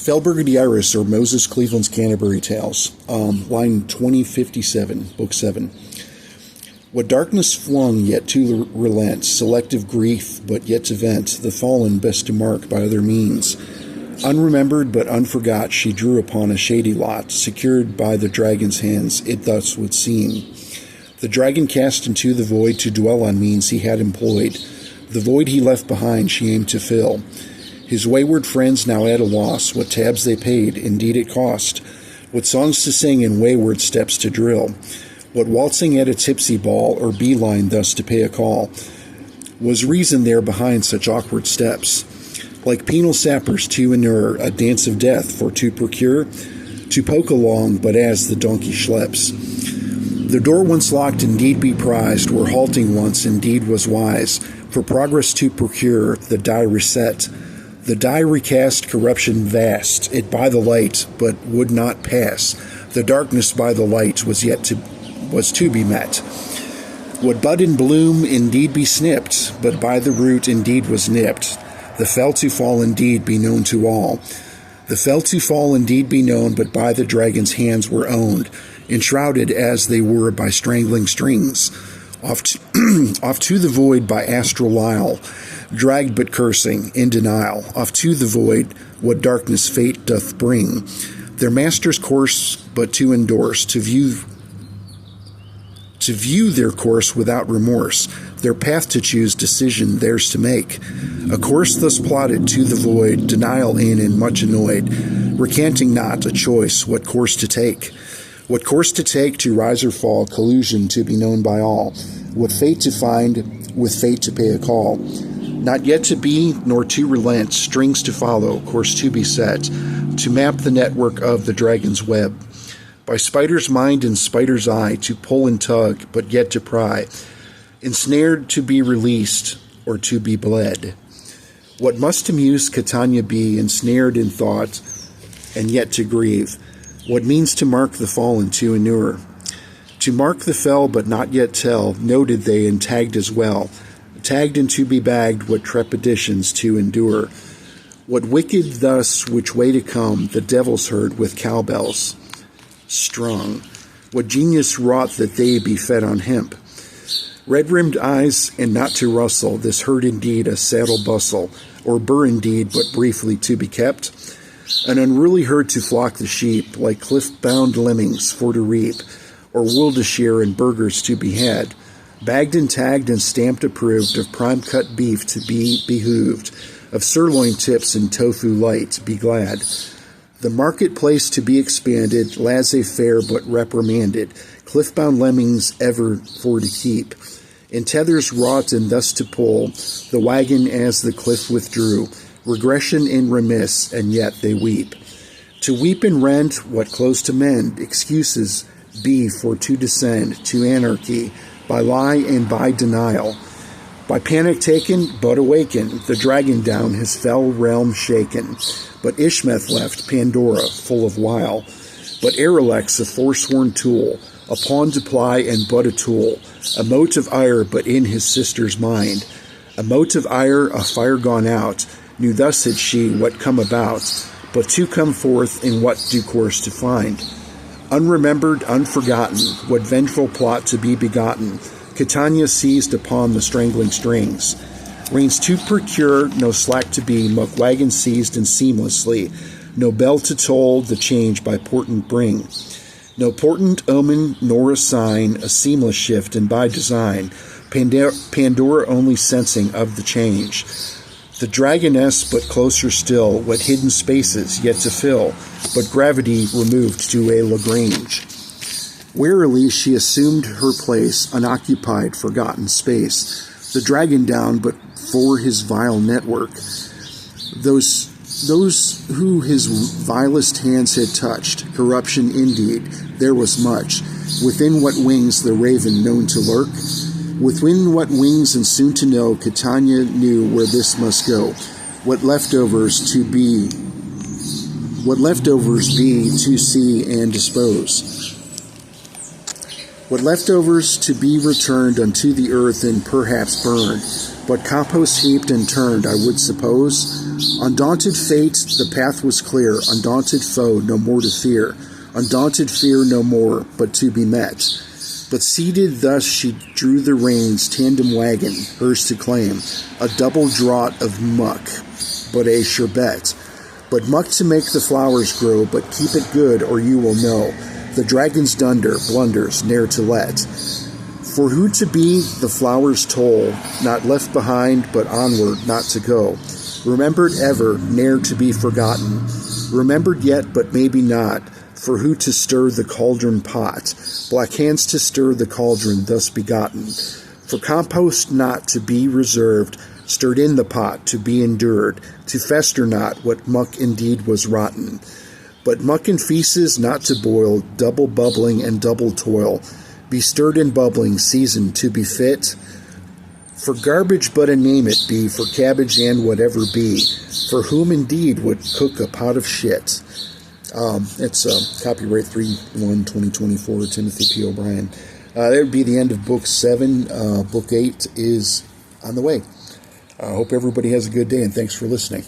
Fell Burgundy Iris, or Moses Cleveland's Canterbury Tales, line 2057, book 7. What darkness flung, yet to relent, selective grief, but yet to vent, the fallen best to mark by other means. Unremembered but unforgot, she drew upon a shady lot, secured by the dragon's hands, it thus would seem. The dragon cast into the void to dwell on means he had employed. The void he left behind she aimed to fill. His wayward friends now at a loss, what tabs they paid, indeed it cost. What songs to sing and wayward steps to drill. What waltzing at a tipsy ball, or beeline thus to pay a call. Was reason there behind such awkward steps? Like penal sappers to inure a dance of death for to procure, to poke along, but as the donkey schleps. The door once locked indeed be prized, where halting once indeed was wise, for progress to procure, the die reset. The die recast corruption vast, it by the light, but would not pass. The darkness by the light was to be met. What bud in bloom indeed be snipped, but by the root indeed was nipped. The fell to fall indeed be known to all. The fell to fall indeed be known, but by the dragon's hands were owned, enshrouded as they were by strangling strings. Off to the void by astral Lyle, dragged but cursing, in denial. Off to the void, what darkness fate doth bring. Their master's course but to endorse, to view their course without remorse, their path to choose, decision theirs to make. A course thus plotted to the void, denial in and much annoyed, recanting not a choice, what course to take. What course to take, to rise or fall, collusion to be known by all. What fate to find, with fate to pay a call. Not yet to be, nor to relent, strings to follow, course to be set, to map the network of the dragon's web. By spider's mind and spider's eye, to pull and tug, but yet to pry. Ensnared to be released, or to be bled. What must amuse Catania be, ensnared in thought, and yet to grieve? What means to mark the fallen to inure? To mark the fell but not yet tell, noted they and tagged as well. Tagged and to be bagged, what trepidations to endure. What wicked thus, which way to come, the devils heard with cowbells strung. What genius wrought that they be fed on hemp. Red-rimmed eyes, and not to rustle, this herd indeed a saddle bustle, or burr indeed, but briefly to be kept. An unruly herd to flock the sheep, like cliff-bound lemmings for to reap, or wool to shear and burgers to be had, bagged and tagged and stamped approved, of prime-cut beef to be behooved, of sirloin tips and tofu light, be glad. The marketplace to be expanded, laissez-faire but reprimanded, cliff-bound lemmings ever for to keep, in tethers wrought and thus to pull, the wagon as the cliff withdrew, regression in remiss, and yet they weep. To weep and rend, what close to mend, excuses be for to descend to anarchy, by lie and by denial. By panic taken, but awaken, the dragon down his fell realm shaken. But Ishmeth left Pandora, full of wile. But Erelex, a forsworn tool, a pawn to ply and but a tool, a mote of ire but in his sister's mind. A mote of ire, a fire gone out, knew thus had she what come about, but to come forth in what due course to find. Unremembered, unforgotten, what vengeful plot to be begotten, Catania seized upon the strangling strings. Reins to procure, no slack to be, muck wagon seized and seamlessly, no bell to toll, the change by portent bring. No portent omen nor a sign, a seamless shift and by design, Pandora only sensing of the change. The dragoness, but closer still, what hidden spaces yet to fill, but gravity removed to a Lagrange. Warily she assumed her place, unoccupied, forgotten space. The dragon down, but for his vile network. Those who his vilest hands had touched, corruption indeed, there was much. Within what wings the raven known to lurk? Within what wings and soon to know, Catania knew where this must go. What leftovers be to see and dispose. What leftovers to be returned unto the earth and perhaps burned. But compost heaped and turned, I would suppose. Undaunted fate, the path was clear. Undaunted foe, no more to fear. Undaunted fear, no more, but to be met. But seated thus, she drew the reins, tandem wagon, hers to claim. A double draught of muck, but a sherbet. But muck to make the flowers grow, but keep it good, or you will know. The dragon's dunder, blunders, ne'er to let. For who to be, the flowers toll, not left behind, but onward, not to go. Remembered ever, ne'er to be forgotten. Remembered yet, but maybe not. For who to stir the cauldron pot, black hands to stir the cauldron thus begotten. For compost not to be reserved, stirred in the pot to be endured, to fester not what muck indeed was rotten. But muck and feces not to boil, double bubbling and double toil, be stirred and bubbling, seasoned to be fit. For garbage but a name it be, for cabbage and whatever be, for whom indeed would cook a pot of shit. It's copyright 3/1/2024, Timothy P. O'Brien. That would be the end of Book 7. Book 8 is on the way. I hope everybody has a good day, and thanks for listening.